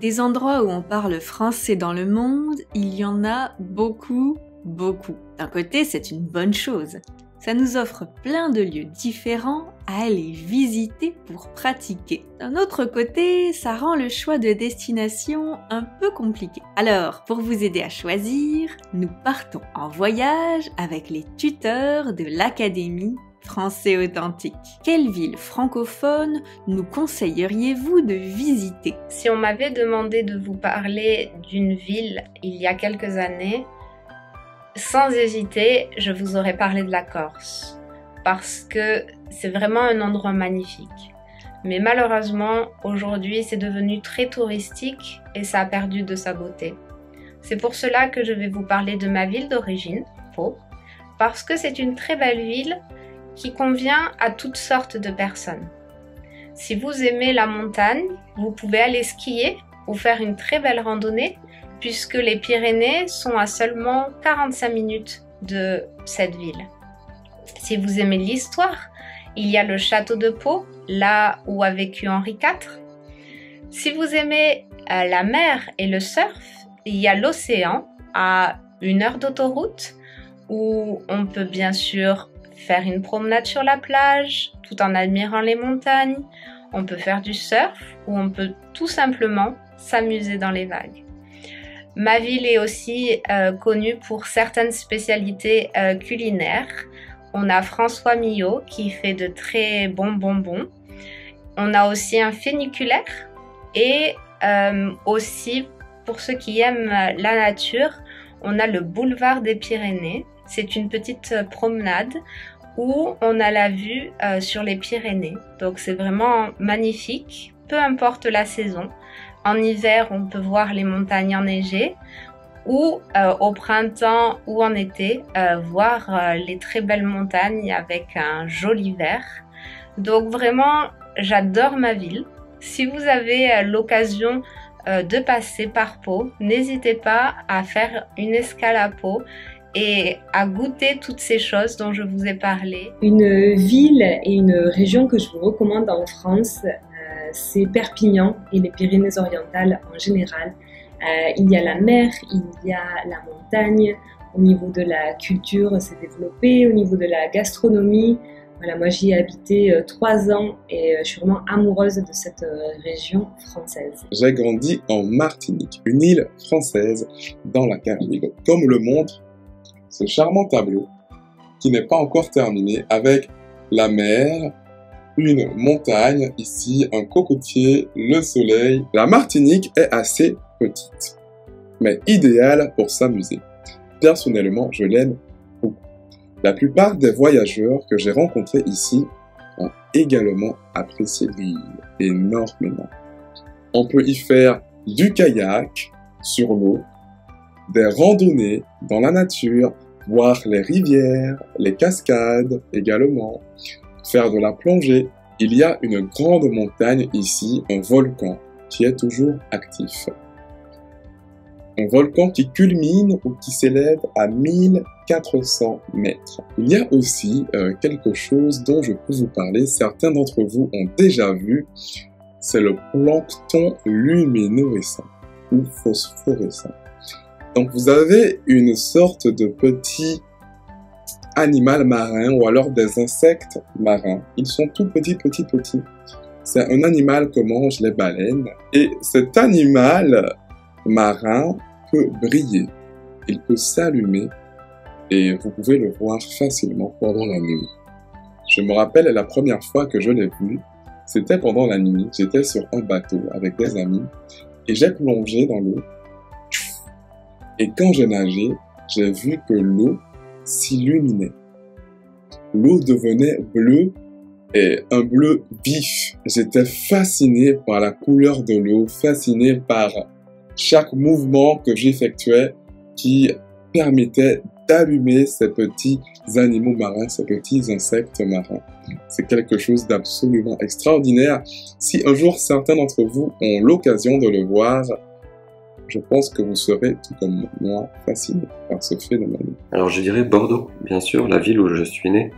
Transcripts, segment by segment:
Des endroits où on parle français dans le monde, il y en a beaucoup. D'un côté, c'est une bonne chose. Ça nous offre plein de lieux différents à aller visiter pour pratiquer. D'un autre côté, ça rend le choix de destination un peu compliqué. Alors, pour vous aider à choisir, nous partons en voyage avec les tuteurs de l'Académie Français Authentique. Quelle ville francophone nous conseilleriez-vous de visiter? Si on m'avait demandé de vous parler d'une ville il y a quelques années, sans hésiter, je vous aurais parlé de la Corse, parce que c'est vraiment un endroit magnifique. Mais malheureusement, aujourd'hui, c'est devenu très touristique et ça a perdu de sa beauté. C'est pour cela que je vais vous parler de ma ville d'origine, Pau, parce que c'est une très belle ville qui convient à toutes sortes de personnes. Si vous aimez la montagne, vous pouvez aller skier ou faire une très belle randonnée, puisque les Pyrénées sont à seulement 45 minutes de cette ville. Si vous aimez l'histoire, il y a le château de Pau, là où a vécu Henri IV. Si vous aimez la mer et le surf, il y a l'océan à 1 heure d'autoroute, où on peut bien sûr faire une promenade sur la plage, tout en admirant les montagnes. On peut faire du surf, ou on peut tout simplement s'amuser dans les vagues. Ma ville est aussi connue pour certaines spécialités culinaires. On a François Millot qui fait de très bons bonbons. On a aussi un funiculaire et aussi, pour ceux qui aiment la nature, on a le boulevard des Pyrénées. C'est une petite promenade où on a la vue sur les Pyrénées. Donc c'est vraiment magnifique, peu importe la saison. En hiver, on peut voir les montagnes enneigées ou au printemps ou en été, voir les très belles montagnes avec un joli vert. Donc vraiment, j'adore ma ville. Si vous avez l'occasion de passer par Pau, n'hésitez pas à faire une escale à Pau et à goûter toutes ces choses dont je vous ai parlé. Une ville et une région que je vous recommande en France, c'est Perpignan et les Pyrénées-Orientales en général. Il y a la mer, il y a la montagne. Au niveau de la culture, c'est développé. Au niveau de la gastronomie, voilà, moi j'y ai habité 3 ans et je suis vraiment amoureuse de cette région française. J'ai grandi en Martinique, une île française dans la Caraïbe. Comme le montre ce charmant tableau qui n'est pas encore terminé, avec la mer, une montagne, ici un cocotier, le soleil. La Martinique est assez petite, mais idéale pour s'amuser. Personnellement, je l'aime beaucoup. La plupart des voyageurs que j'ai rencontrés ici ont également apprécié l'île énormément. On peut y faire du kayak sur l'eau, des randonnées dans la nature, voir les rivières, les cascades également, faire de la plongée. Il y a une grande montagne ici, un volcan qui est toujours actif. Un volcan qui culmine ou qui s'élève à 1400 mètres. Il y a aussi quelque chose dont je peux vous parler, certains d'entre vous ont déjà vu, c'est le plancton luminescent ou phosphorescent. Donc vous avez une sorte de petit animal marin ou alors des insectes marins. Ils sont tout petits. C'est un animal que mangent les baleines et cet animal marin peut briller. Il peut s'allumer et vous pouvez le voir facilement pendant la nuit. Je me rappelle la première fois que je l'ai vu, c'était pendant la nuit. J'étais sur un bateau avec des amis et j'ai plongé dans l'eau. Et quand j'ai nagé, j'ai vu que l'eau s'illuminait. L'eau devenait bleue et un bleu vif. J'étais fasciné par la couleur de l'eau, fasciné par chaque mouvement que j'effectuais qui permettait d'allumer ces petits animaux marins, ces petits insectes marins. C'est quelque chose d'absolument extraordinaire. Si un jour certains d'entre vous ont l'occasion de le voir, je pense que vous serez, tout comme moi, fasciné par ce phénomène. Alors je dirais Bordeaux, bien sûr, la ville où je suis né.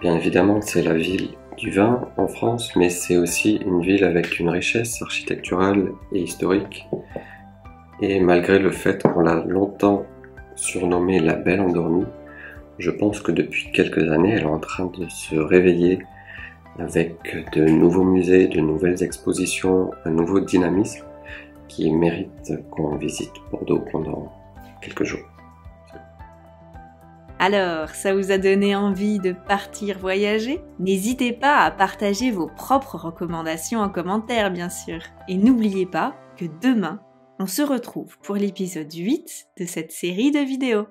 Bien évidemment, c'est la ville du vin en France, mais c'est aussi une ville avec une richesse architecturale et historique. Et malgré le fait qu'on l'a longtemps surnommée la Belle Endormie, je pense que depuis quelques années, elle est en train de se réveiller avec de nouveaux musées, de nouvelles expositions, un nouveau dynamisme qui mérite qu'on visite Bordeaux pendant quelques jours. Alors, ça vous a donné envie de partir voyager? N'hésitez pas à partager vos propres recommandations en commentaire, bien sûr. Et n'oubliez pas que demain, on se retrouve pour l'épisode 8 de cette série de vidéos.